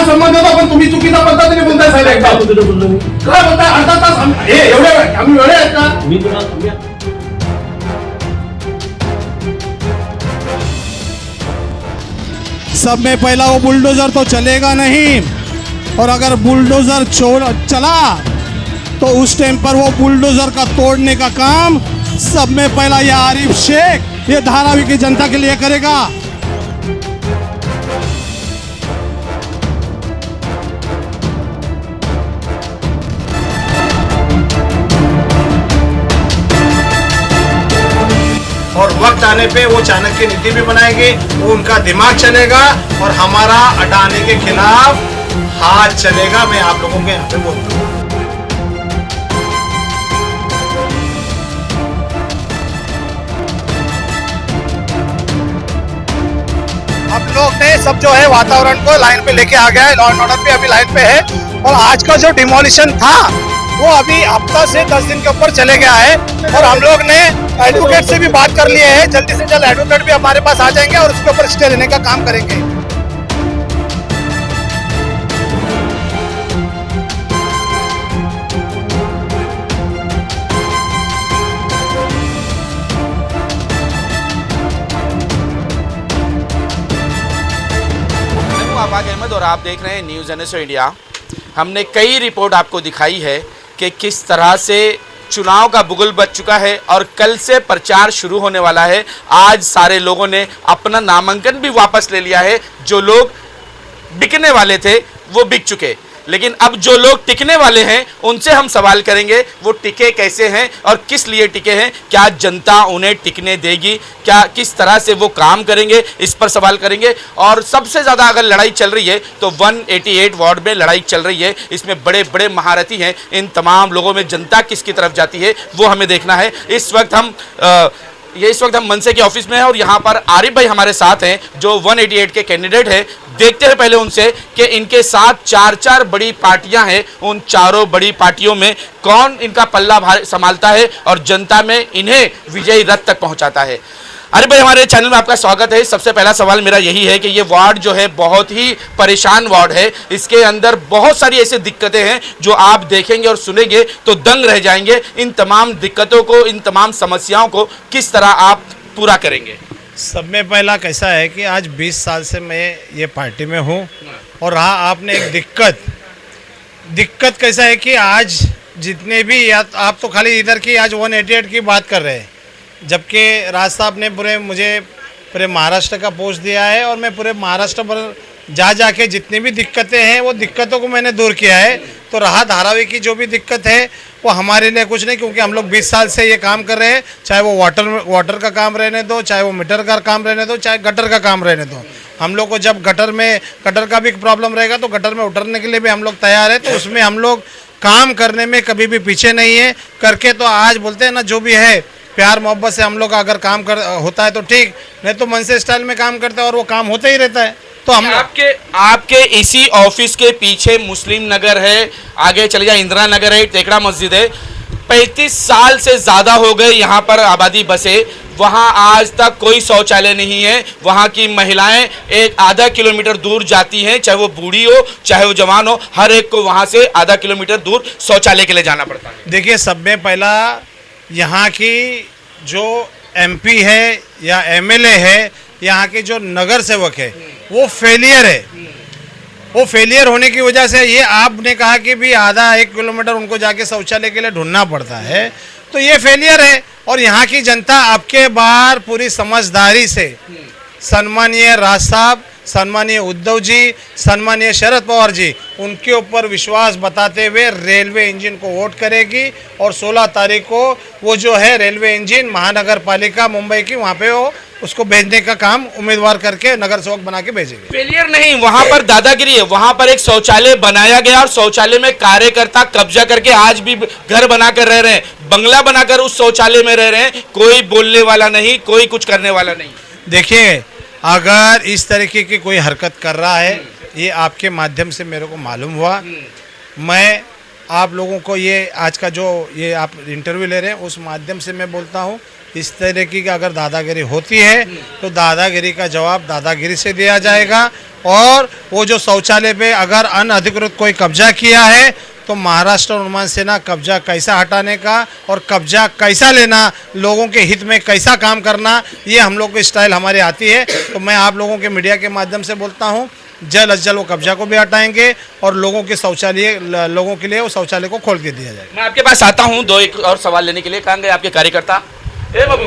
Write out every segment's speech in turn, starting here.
संबंध होता, पण तुम्ही चुकीच्या पद्धतीने बोलताय साहेब. एकदा काय बोलताय? अर्धा तास एवढे आम्ही वेळे आहेत का? मी तुला सब में पहला वो बुलडोजर तो चलेगा नहीं, और अगर बुलडोजर चला तो उस टाइम पर वो बुलडोजर का तोड़ने का काम सब में पहला ये आरिफ शेख ये धारावी की जनता के लिए करेगा. और वक्त आने पे वो चाणक्य नीति भी बनाएंगे, वो उनका दिमाग चलेगा और हमारा अडानी के खिलाफ हाथ चलेगा. मैं आप लोगों के यहाँ पे बोलता हूँ. हम लोग ने सब जो है वातावरण को लाइन पे लेके आ गया है. लॉ एंड ऑर्डर भी अभी लाइन पे है. और आज का जो डिमोलिशन था वो अभी हफ्ता से 10 दिन के ऊपर चले गया है. और हम लोग ने एडवोकेट से भी बात कर लिए है. जल्दी से जल्द एडवोकेट भी हमारे पास आ जाएंगे और उसके ऊपर स्टे लेने का काम करेंगे. आफाक अहमद और आप देख रहे हैं न्यूज़ NSO इंडिया. हमने कई रिपोर्ट आपको दिखाई है कि किस तरह से चुनाव का बुगल बच चुका है और कल से प्रचार शुरू होने वाला है. आज सारे लोगों ने अपना नामांकन भी वापस ले लिया है. जो लोग बिकने वाले थे वो बिक चुके, लेकिन अब जो लोग टिकने वाले हैं उनसे हम सवाल करेंगे वो टिके कैसे हैं और किस लिए टिके हैं. क्या जनता उन्हें टिकने देगी? क्या किस तरह से वो काम करेंगे, इस पर सवाल करेंगे. और सबसे ज़्यादा अगर लड़ाई चल रही है तो 188 वार्ड में लड़ाई चल रही है. इसमें बड़े बड़े महारथी हैं. इन तमाम लोगों में जनता किसकी तरफ जाती है वो हमें देखना है. इस वक्त हम मनसे के ऑफिस में हैं और यहाँ पर आरिफ भाई हमारे साथ हैं जो 188 के कैंडिडेट हैं. देखते हैं पहले उनसे कि इनके साथ चार बड़ी पार्टियां हैं. उन चारों बड़ी पार्टियों में कौन इनका पल्ला संभालता है और जनता में इन्हें विजयी रथ तक पहुंचाता है. अरे भाई, हमारे चैनल में आपका स्वागत है. सबसे पहला सवाल मेरा यही है कि ये वार्ड जो है बहुत ही परेशान वार्ड है. इसके अंदर बहुत सारी ऐसी दिक्कतें हैं जो आप देखेंगे और सुनेंगे तो दंग रह जाएंगे. इन तमाम दिक्कतों को, इन तमाम समस्याओं को किस तरह आप पूरा करेंगे? सब में पहला कैसा है कि आज 20 साल से मैं ये पार्टी में हूँ. और रहा आपने एक दिक्कत कैसा है कि आज जितने भी आप तो खाली इधर की आज 188 की बात कर रहे हैं, जबकि राज साहब ने पूरे महाराष्ट्र का पोस्ट दिया है. और मैं पूरे महाराष्ट्र पर जाके जितनी भी दिक्कतें हैं वो दिक्कतों को मैंने दूर किया है. तो रहा धारावी की जो भी दिक्कत है वो हमारे लिए कुछ नहीं, क्योंकि हम लोग 20 साल से ये काम कर रहे हैं. चाहे वो वाटर का काम रहने दो, चाहे वो मीटर का काम रहने दो, चाहे गटर का काम रहने दो. हम लोग को जब गटर का भी प्रॉब्लम रहेगा तो गटर में उतरने के लिए भी हम लोग तैयार है. तो उसमें हम लोग काम करने में कभी भी पीछे नहीं है. करके तो आज बोलते हैं ना, जो भी है प्यार मोहब्बत से हम लोग का अगर काम होता है तो ठीक, नहीं तो मनसे स्टाइल में काम करते हैं और वो काम होता ही रहता है. तो हम आपके इसी ऑफिस के पीछे मुस्लिम नगर है, आगे चले जाए इंदिरा नगर है, टेकड़ा मस्जिद है. 35 साल से ज़्यादा हो गए यहाँ पर आबादी बसे. वहाँ आज तक कोई शौचालय नहीं है. वहाँ की महिलाएं एक आधा किलोमीटर दूर जाती हैं, चाहे वो बूढ़ी हो चाहे वो जवान हो, हर एक को वहाँ से आधा किलोमीटर दूर शौचालय के लिए जाना पड़ता है. देखिए, सब में पहला यहाँ की जो MP है या MLA है, यहाँ के जो नगर सेवक है वो फेलियर है. वो फेलियर होने की वजह से ये आपने कहा कि भी आधा 1 किलोमीटर उनको जाके शौचालय के लिए ढूंढना पड़ता है, तो ये फेलियर है. और यहाँ की जनता आपके बाहर पूरी समझदारी से सम्मानीय राज साहब, सम्मानीय उद्धव जी, सम्मानीय शरद पवार जी, उनके ऊपर विश्वास बताते हुए रेलवे इंजन को वोट करेगी. और 16 तारीख को वो जो है रेलवे इंजन महानगर पालिका मुंबई की वहाँ पे वो उसको भेजने का काम उम्मीदवार करके नगर सेवक बना के भेजेंगे. फेलियर नहीं, वहाँ पर दादागिरी है. वहाँ पर एक शौचालय बनाया गया और शौचालय में कार्यकर्ता कब्जा करके आज भी घर बनाकर रह रहे हैं, बंगला बनाकर उस शौचालय में रह रहे हैं. कोई बोलने वाला नहीं, कोई कुछ करने वाला नहीं. देखिए, अगर इस तरीके की कोई हरकत कर रहा है, ये आपके माध्यम से मेरे को मालूम हुआ, मैं आप लोगों को ये आज का जो ये आप इंटरव्यू ले रहे हैं उस माध्यम से मैं बोलता हूँ, इस तरह की अगर दादागिरी होती है तो दादागिरी का जवाब दादागिरी से दिया जाएगा। और वो जो शौचालय पे अगर अनधिकृत कोई कब्जा किया है तो महाराष्ट्र निर्माण सेना कब्जा कैसा हटाने का और कब्जा कैसा लेना, लोगों के हित में कैसा काम करना, ये हम लोग की स्टाइल हमारी आती है। तो मैं आप लोगों के मीडिया के माध्यम से बोलता हूँ, जल्द अज जल्द वो कब्जा को भी हटाएंगे और लोगों के शौचालय, लोगों के लिए वो शौचालय को खोल के दिया जाएगा। मैं आपके पास आता हूं एक और सवाल लेने के लिए। कहाँ गए आपके कार्यकर्ता? ए बाबू,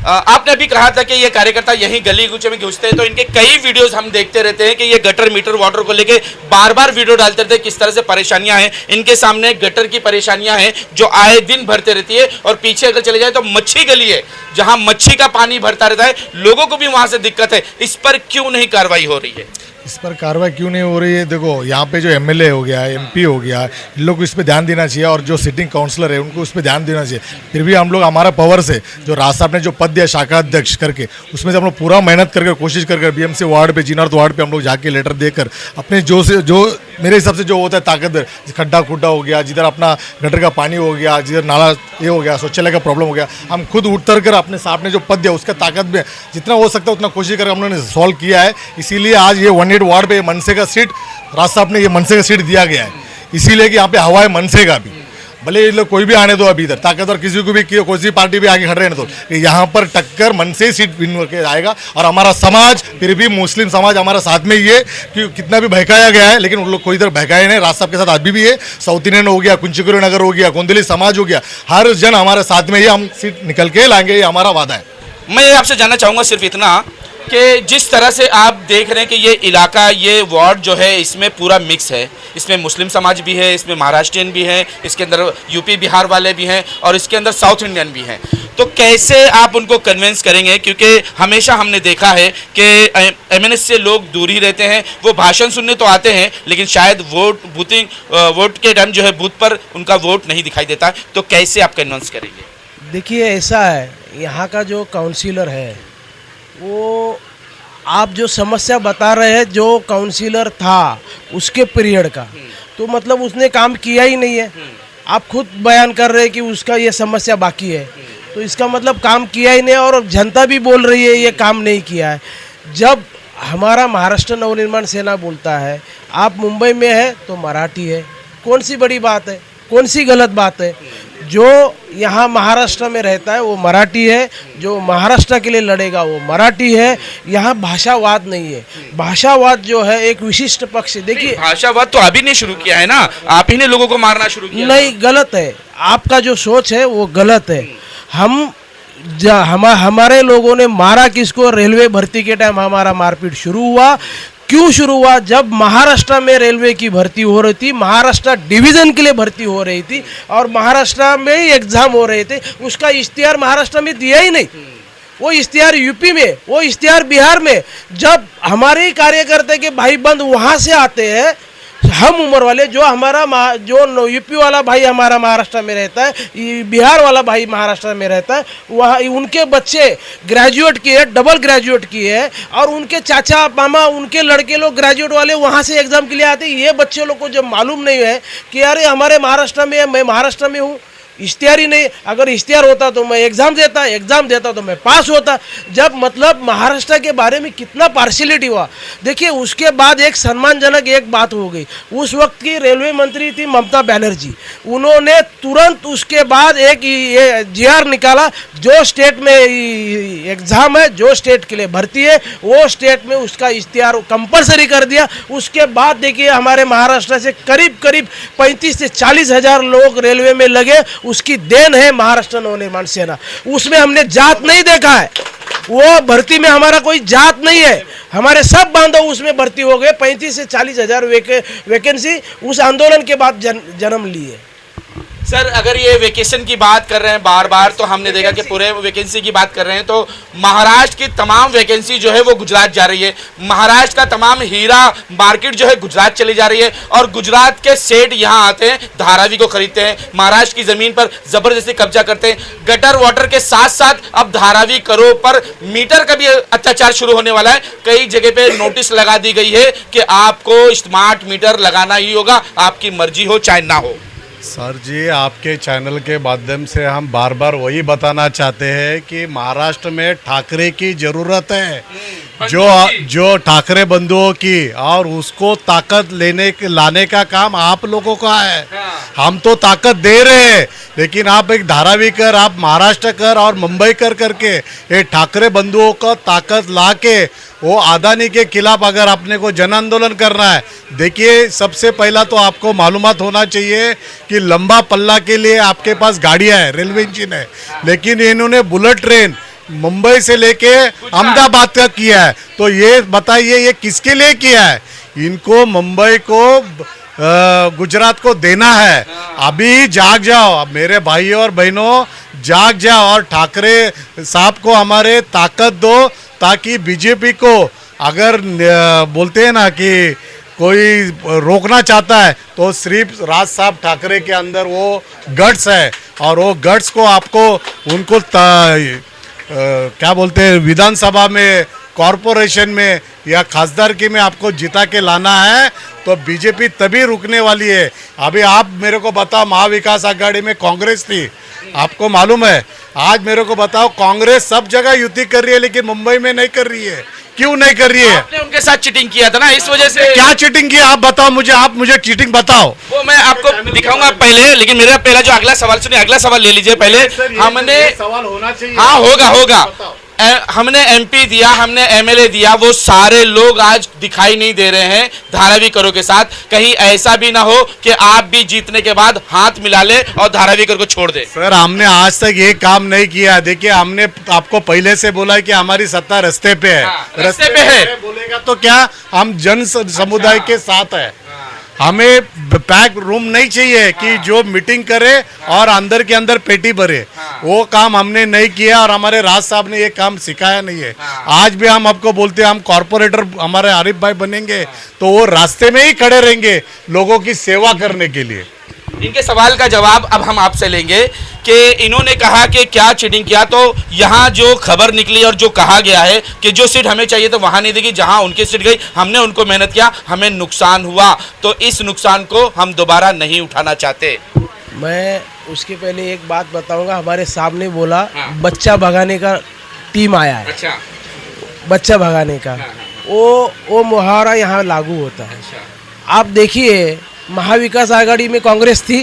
आपने अभी कहा था कि ये कार्यकर्ता यहीं गली कूचे में घुसते हैं, तो इनके कई वीडियोस हम देखते रहते हैं कि ये गटर मीटर वाटर को लेके बार बार वीडियो डालते रहते हैं, किस तरह से परेशानियां हैं इनके सामने। गटर की परेशानियां हैं जो आए दिन भरते रहती है। और पीछे अगर चले जाए तो मच्छी गली है जहां मच्छी का पानी भरता रहता है, लोगों को भी वहां से दिक्कत है। इस पर क्यों नहीं कार्रवाई हो रही है? इस पर कार्रवाई क्यों नहीं हो रही है? देखो, यहाँ पे जो एमएलए हो गया, एमपी हो गया, इन लोग को इस पे ध्यान देना चाहिए और जो सिटिंग काउंसलर है उनको उस पे ध्यान देना चाहिए। फिर भी हम लोग हमारा पावर से जो राज साहब ने जो पद दिया शाखा अध्यक्ष करके, उसमें से हम लोग पूरा मेहनत करके कोशिश करके बीएमसी वार्ड पे, जीनर्थ वार्ड पे हम लोग जाके लेटर देकर अपने जो मेरे हिसाब से जो होता है ताकत, खड्डा खुड्डा हो गया, जिधर अपना गटर का पानी हो गया, जिधर नाला ये हो गया, शौचालय का प्रॉब्लम हो गया, हम खुद उतर कर अपने साहब ने जो पद दिया उसका ताकत में जितना हो सकता है उतना कोशिश करके हम लोगों ने सॉल्व किया है। इसीलिए आज ये 18 वार्ड पे मनसे का सीट, राज साहब ने ये मनसे का सीट दिया गया है, इसीलिए कि यहाँ पे हवा है मनसे का भी। भले ये लोग कोई भी आने दो अभी इधर ताकत, और किसी को भी कोई सी पार्टी भी आगे खड़े रहने दो, यहाँ पर टक्कर मनसे सीट विन करके आएगा। और हमारा समाज, फिर भी मुस्लिम समाज हमारा साथ में ही है, कि कितना भी बहकाया गया है लेकिन उन लोग कोई इधर बहकाए नहीं। राज साहब के साथ अभी भी है, साउथ इंडियन हो गया, कुंचिकुरी नगर हो गया, गोंदली समाज हो गया, हर जन हमारे साथ में ही, हम सीट निकल के लाएंगे, ये हमारा वादा है। मैं आपसे जानना चाहूँगा सिर्फ इतना कि जिस तरह से आप देख रहे हैं कि ये इलाका, ये वार्ड जो है इसमें पूरा मिक्स है, इसमें मुस्लिम समाज भी है, इसमें महाराष्ट्रियन भी है, इसके अंदर यूपी बिहार वाले भी हैं और इसके अंदर साउथ इंडियन भी हैं, तो कैसे आप उनको कन्विंस करेंगे? क्योंकि हमेशा हमने देखा है कि एमएनएस से लोग दूर ही रहते हैं, वो भाषण सुनने तो आते हैं लेकिन शायद वोट के टाइम जो है बूथ पर उनका वोट नहीं दिखाई देता, तो कैसे आप कन्विंस करेंगे? देखिए, ऐसा है, यहाँ का जो काउंसिलर है वो आप जो समस्या बता रहे हैं, जो काउंसिलर था उसके पीरियड का, तो मतलब उसने काम किया ही नहीं है। आप खुद बयान कर रहे हैं कि उसका ये समस्या बाकी है, तो इसका मतलब काम किया ही नहीं, और जनता भी बोल रही है ये काम नहीं किया है। जब हमारा महाराष्ट्र नवनिर्माण सेना बोलता है आप मुंबई में है तो मराठी है, कौन सी बड़ी बात है, कौन सी गलत बात है? जो यहाँ महाराष्ट्र में रहता है वो मराठी है, जो महाराष्ट्र के लिए लड़ेगा वो मराठी है। यहाँ भाषावाद नहीं है, भाषावाद जो है एक विशिष्ट पक्ष है। देखिए, भाषावाद तो अभी नहीं शुरू किया है ना, आप ही ने लोगों को मारना शुरू किया। नहीं, गलत है, आपका जो सोच है वो गलत है। हमारे लोगों ने मारा किसको? रेलवे भर्ती के टाइम हमारा मारपीट शुरू हुआ। क्यों शुरू हुआ? जब महाराष्ट्र में रेलवे की भर्ती हो रही थी, महाराष्ट्र डिवीज़न के लिए भर्ती हो रही थी और महाराष्ट्र में ही एग्ज़ाम हो रहे थे, उसका इश्तिहार महाराष्ट्र में दिया ही नहीं, वो इश्तिहार यूपी में, वो इश्तिहार बिहार में। जब हमारे ही कार्यकर्ता के भाई बंद वहाँ से आते हैं, हम उम्र वाले, जो यूपी वाला भाई हमारा महाराष्ट्र में रहता है, बिहार वाला भाई महाराष्ट्र में रहता है, वहाँ उनके बच्चे ग्रेजुएट किए, डबल ग्रेजुएट किए हैं, और उनके चाचा मामा, उनके लड़के लोग ग्रेजुएट वाले वहाँ से एग्ज़ाम के लिए आते हैं। ये बच्चे लोग को जब मालूम नहीं है कि अरे हमारे महाराष्ट्र में है, मैं महाराष्ट्र में हूँ, इश्तिहार ही नहीं, अगर इश्तिहार होता तो मैं एग्ज़ाम देता तो मैं पास होता। जब मतलब महाराष्ट्र के बारे में कितना पार्शियलिटी हुआ। देखिए, उसके बाद एक सम्मानजनक एक बात हो गई, उस वक्त की रेलवे मंत्री थी ममता बनर्जी, उन्होंने तुरंत उसके बाद एक जीआर निकाला, जो स्टेट में एग्ज़ाम है, जो स्टेट के लिए भर्ती है, वो स्टेट में उसका इश्तिहार कंपलसरी कर दिया। उसके बाद देखिए, हमारे महाराष्ट्र से करीब 35 से 40 हज़ार लोग रेलवे में लगे, उसकी देन है महाराष्ट्र नवनिर्माण सेना। उसमें हमने जात नहीं देखा है, वो भर्ती में हमारा कोई जात नहीं है, हमारे सब बांधव उसमें भर्ती हो गए। 35 से 40 हज़ार वैकेंसी उस आंदोलन के बाद जन्म लिए। सर अगर ये वैकेशन की बात कर रहे हैं बार बार, तो हमने देखा कि पूरे वैकेंसी की बात कर रहे हैं, तो महाराष्ट्र की तमाम वैकेंसी जो है वो गुजरात जा रही है। महाराष्ट्र का तमाम हीरा मार्केट जो है गुजरात चली जा रही है, और गुजरात के सेठ यहाँ आते हैं, धारावी को खरीदते हैं, महाराष्ट्र की जमीन पर जबरदस्ती कब्जा करते हैं। गटर वाटर के साथ साथ अब धारावी करो पर मीटर का भी अत्याचार शुरू होने वाला है। कई जगह पे नोटिस लगा दी गई है कि आपको स्मार्ट मीटर लगाना ही होगा, आपकी मर्जी हो चाहे ना हो। सर जी, आपके चैनल के माध्यम से हम बार बार वही बताना चाहते हैं कि महाराष्ट्र में ठाकरे की ज़रूरत है, जो ठाकरे बंधुओं की, और उसको ताकत लाने का काम आप लोगों का है। हम तो ताकत दे रहे हैं, लेकिन आप एक धारावी कर, आप महाराष्ट्र कर और मुंबई कर करके ये ठाकरे बंधुओं को ताकत ला के वो अदानी के खिलाफ अगर अपने को जन आंदोलन करना है, देखिए सबसे पहला तो आपको मालूमात होना चाहिए कि लंबा पल्ला के लिए आपके पास गाड़ियां है, रेलवे इंजन है, लेकिन इन्होंने बुलेट ट्रेन मुंबई से लेके अहमदाबाद तक किया है। तो ये बताइए ये किसके लिए किया है? इनको मुंबई को गुजरात को देना है। अभी जाग जाओ, अब मेरे भाइयों और बहनों जाग जाओ और ठाकरे साहब को हमारे ताकत दो, ताकि बीजेपी को अगर बोलते हैं ना कि कोई रोकना चाहता है तो सिर्फ राज साहब ठाकरे के अंदर वो गट्स है, और वो गट्स को आपको उनको क्या बोलते हैं विधानसभा में, कॉरपोरेशन में या खासदारकी में आपको जिता के लाना है, तो बीजेपी तभी रुकने वाली है। अभी आप मेरे को बताओ, महाविकास आघाड़ी में कांग्रेस थी, आपको मालूम है। आज मेरे को बताओ, कांग्रेस सब जगह युति कर रही है, लेकिन मुंबई में नहीं कर रही है। क्यों नहीं कर रही है? आपने उनके साथ चीटिंग किया था ना, इस वजह से। क्या चीटिंग किया आप बताओ मुझे, आप मुझे चीटिंग बताओ। वो मैं आपको दिखाऊंगा पहले, लेकिन मेरा पहला जो अगला सवाल सुनिए, अगला सवाल ले लीजिए पहले। हमने सवाल होना चाहिए। हाँ होगा। हमने एमपी दिया, हमने एमएलए दिया, वो सारे लोग आज दिखाई नहीं दे रहे हैं धारावी करो के साथ। कहीं ऐसा भी ना हो कि आप भी जीतने के बाद हाथ मिला ले और धारावी करो को छोड़ दे। सर, हमने आज तक ये काम नहीं किया। देखिए, हमने आपको पहले से बोला है कि हमारी सत्ता रास्ते पे है। रास्ते पे है बोलेगा तो क्या, हम जन समुदाय के साथ है। हमें पैक रूम नहीं चाहिए कि जो मीटिंग करे और अंदर के अंदर पेटी भरे। वो काम हमने नहीं किया, और हमारे राज साहब ने ये काम सिखाया नहीं है। आज भी हम आपको बोलते हैं, हम कॉर्पोरेटर हमारे आरिफ भाई बनेंगे तो वो रास्ते में ही खड़े रहेंगे लोगों की सेवा करने के लिए। इनके सवाल का जवाब अब हम आपसे लेंगे कि इन्होंने कहा कि क्या चीटिंग किया, तो यहाँ जो खबर निकली और जो कहा गया है कि जो सीट हमें चाहिए तो वहाँ नहीं देगी, जहाँ उनकी सीट गई हमने उनको मेहनत किया, हमें नुकसान हुआ, तो इस नुकसान को हम दोबारा नहीं उठाना चाहते। मैं उसके पहले एक बात बताऊंगा। हमारे सामने बोला बच्चा भगाने का टीम आया है। अच्छा। बच्चा भगाने का वो मुहावरा यहाँ लागू होता है। आप देखिए, महाविकास आघाड़ी में कांग्रेस थी,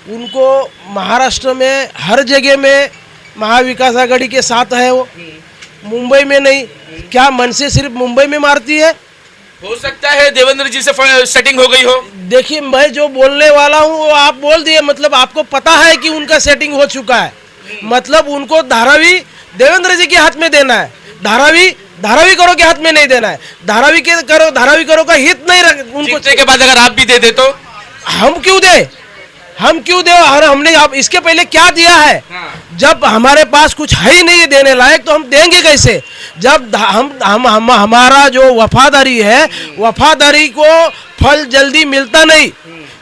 उनको महाराष्ट्र में हर जगह में महाविकास आघाड़ी के साथ है वो, मुंबई में नहीं। क्या मन से सिर्फ मुंबई में मारती है? हो सकता है देवेंद्र जी से सेटिंग हो गई हो। देखिए, मैं जो बोलने वाला हूँ वो आप बोल दिए, मतलब आपको पता है कि उनका सेटिंग हो चुका है। मतलब उनको धारावी देवेंद्र जी के हाथ में देना है, धारावी करो के हाथ में नहीं देना है। धारावी करो का हित नहीं रख उनको। के बाद अगर आप भी दे दे तो हम क्यों दे? हमने आप इसके पहले क्या दिया है? जब हमारे पास कुछ है ही नहीं देने लायक, तो हम देंगे कैसे? जब हम हमारा जो वफादारी है, वफादारी को फल जल्दी मिलता नहीं,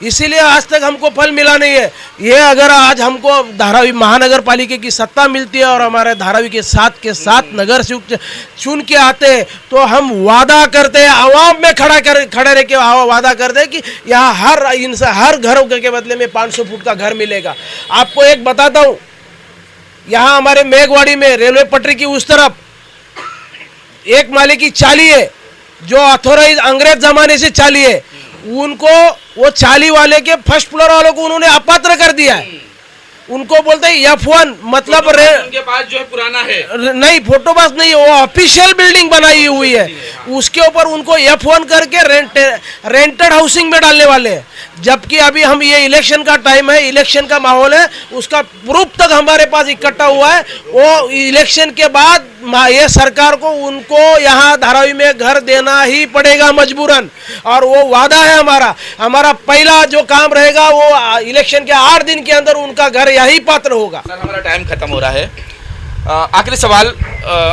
इसीलिए आज तक हमको फल मिला नहीं है। ये अगर आज हमको धारावी महानगर पालिका की सत्ता मिलती है और हमारे धारावी के साथ नगर चुन के आते हैं, तो हम वादा करते हैं, आवाम में खड़े रह के वादा करते हैं कि यहाँ हर घर के बदले में 500 फुट का घर मिलेगा। आपको एक बताता हूँ, यहाँ हमारे मेघवाड़ी में रेलवे पटरी की उस तरफ एक माले की चाली है, जो अथोराइज अंग्रेज जमाने से चाली है, उनको वो चाली वाले के फर्स्ट फ्लोर वालों को उन्होंने अपात्र कर दिया है। उनको बोलते हैं F1, मतलब उनके पास जो है पुराना है, नहीं फोटो पास नहीं, वो ऑफिशियल बिल्डिंग बनाई हुई है, उसके ऊपर उनको F1 करके रेंटेड हाउसिंग में डालने वाले हैं। जबकि अभी हम ये इलेक्शन का टाइम है, इलेक्शन का माहौल है, उसका प्रूफ तक हमारे पास इकट्ठा हुआ है। वो इलेक्शन के बाद ये सरकार को उनको यहाँ धारावी में घर देना ही पड़ेगा मजबूरन, और वो वादा है हमारा पहला जो काम रहेगा वो इलेक्शन के 8 दिन के अंदर उनका घर यही पात्र होगा। सर हमारा टाइम खत्म हो रहा है, आखिरी सवाल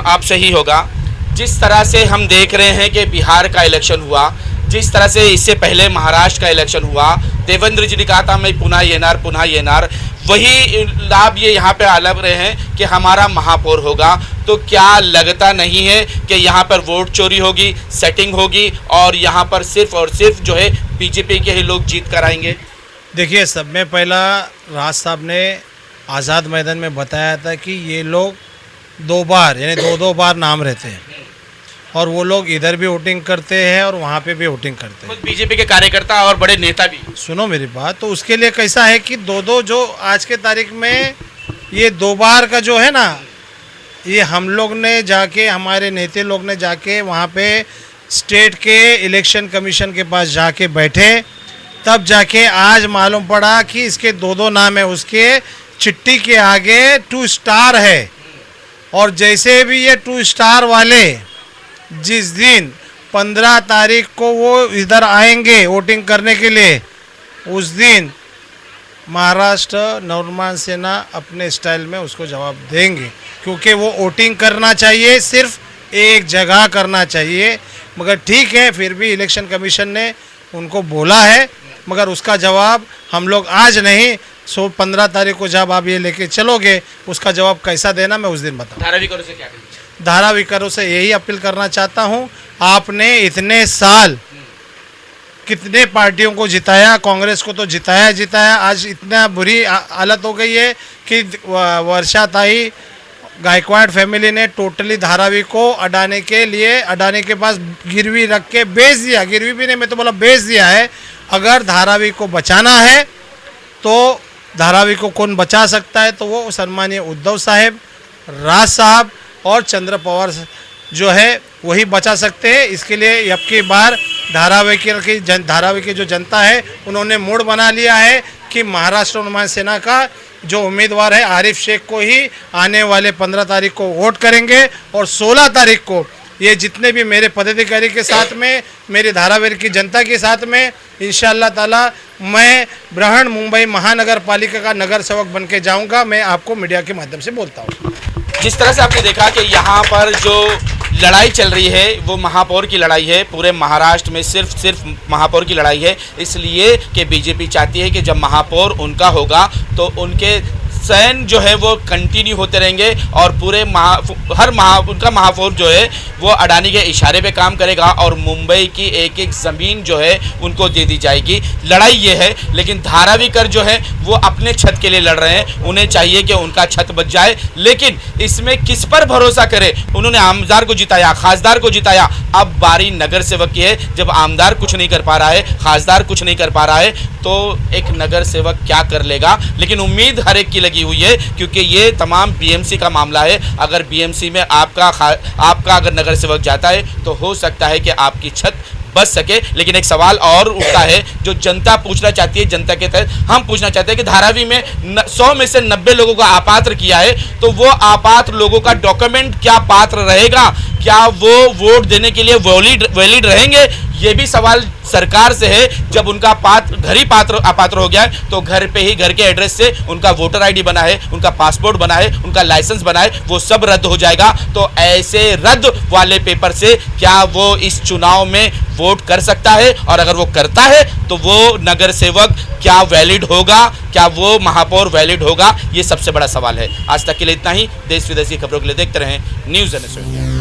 आपसे ही होगा। जिस तरह से हम देख रहे हैं कि बिहार का इलेक्शन हुआ, जिस तरह से इससे पहले महाराष्ट्र का इलेक्शन हुआ, देवेंद्र जी ने कहा था मैं पुनः येनार, वही लाभ ये यहाँ पे लग रहे हैं कि हमारा महापौर होगा। तो क्या लगता नहीं है कि यहाँ पर वोट चोरी होगी, सेटिंग होगी और यहाँ पर सिर्फ और सिर्फ जो है बीजेपी के ही लोग जीत कर आएंगे? देखिए, सब में पहला राज साहब ने आज़ाद मैदान में बताया था कि ये लोग 2 बार यानी 2-2 बार नाम रहते हैं और वो लोग इधर भी वोटिंग करते हैं और वहाँ पे भी वोटिंग करते हैं, बीजेपी के कार्यकर्ता और बड़े नेता भी। सुनो मेरी बात, तो उसके लिए कैसा है कि 2-2 जो आज के तारीख में ये 2 बार का जो है ना, ये हम लोग ने जाके, हमारे नेता लोग ने जाके वहाँ पे स्टेट के इलेक्शन कमीशन के पास जाके बैठे, तब जाके आज मालूम पड़ा कि इसके 2-2 नाम है, उसके चिट्ठी के आगे 2 स्टार है। और जैसे भी ये 2 स्टार वाले जिस दिन 15 तारीख को वो इधर आएंगे वोटिंग करने के लिए, उस दिन महाराष्ट्र नवनिर्माण सेना अपने स्टाइल में उसको जवाब देंगे, क्योंकि वो वोटिंग करना चाहिए, सिर्फ एक जगह करना चाहिए। मगर ठीक है, फिर भी इलेक्शन कमीशन ने उनको बोला है, मगर उसका जवाब हम लोग आज नहीं 15 तारीख को जब आप ये लेके चलोगे, उसका जवाब कैसा देना मैं उस दिन बताऊँ। धाराविकारों से क्या करेंगे? धाराविकारों से यही अपील करना चाहता हूँ, आपने इतने साल कितने पार्टियों को जिताया, कांग्रेस को तो जिताया, आज इतना बुरी हालत हो गई है कि वर्षा ताई गायकवाड़ फैमिली ने टोटली धारावी को अडानी के लिए, अडानी के पास गिरवी रख के बेच दिया, गिरवी भी नहीं, मैं तो बोला बेच दिया है। अगर धारावी को बचाना है तो धारावी को कौन बचा सकता है, तो वो सम्मानीय उद्धव साहब, राज साहब और चंद्र पवार जो है वही बचा सकते हैं। इसके लिए अब की बार धारावी की जो जनता है उन्होंने मूड बना लिया है कि महाराष्ट्र नवनिर्माण सेना का जो उम्मीदवार है आरिफ शेख को ही आने वाले 15 तारीख को वोट करेंगे, और 16 तारीख को ये जितने भी मेरे पदाधिकारी के साथ में, मेरी धारावी की जनता के साथ में इंशाअल्लाह ताला मैं बृहन मुंबई महानगर पालिका का नगर सेवक बन के जाऊँगा। मैं आपको मीडिया के माध्यम से बोलता हूँ। जिस तरह से आपने देखा कि यहाँ पर जो लड़ाई चल रही है वो महापौर की लड़ाई है, पूरे महाराष्ट्र में सिर्फ महापौर की लड़ाई है, इसलिए कि बीजेपी चाहती है कि जब महापौर उनका होगा तो उनके चयन जो है वो कंटिन्यू होते रहेंगे और पूरे उनका महापौर जो है वो अडानी के इशारे पे काम करेगा और मुंबई की एक एक ज़मीन जो है उनको दे दी जाएगी। लड़ाई ये है, लेकिन धारावीकर जो है वो अपने छत के लिए लड़ रहे हैं, उन्हें चाहिए कि उनका छत बच जाए, लेकिन इसमें किस पर भरोसा करे? उन्होंने आमदार को जिताया, खासदार को जिताया, अब बारी नगर सेवक की है। जब आमदार कुछ नहीं कर पा रहा है, खासदार कुछ नहीं कर पा रहा है, तो एक नगर सेवक क्या कर लेगा? लेकिन उम्मीद हर एक की लगी हुई है, क्योंकि ये तमाम बीएमसी का मामला है। अगर बीएमसी में आपका अगर नगर सेवक जाता है तो हो सकता है कि आपकी छत बच सके। लेकिन एक सवाल और उठता है जो जनता पूछना चाहती है, जनता के तहत हम पूछना चाहते हैं कि धारावी में 100 में से 90 लोगों को अपात्र किया है, तो वो अपात्र लोगों का डॉक्यूमेंट क्या पात्र रहेगा? क्या वो वोट देने के लिए वैलिड रहेंगे? ये भी सवाल सरकार से है। जब उनका घर ही अपात्र हो गया है तो घर पे ही, घर के एड्रेस से उनका वोटर आईडी बना है, उनका पासपोर्ट बना है, उनका लाइसेंस बना है, वो सब रद्द हो जाएगा। तो ऐसे रद्द वाले पेपर से क्या वो इस चुनाव में वोट कर सकता है? और अगर वो करता है तो वो नगर सेवक क्या वैलिड होगा? क्या वो महापौर वैलिड होगा? ये सबसे बड़ा सवाल है। आज तक के लिए इतना ही। देश विदेश की खबरों के लिए देखते रहें न्यूज़ NSO इंडिया।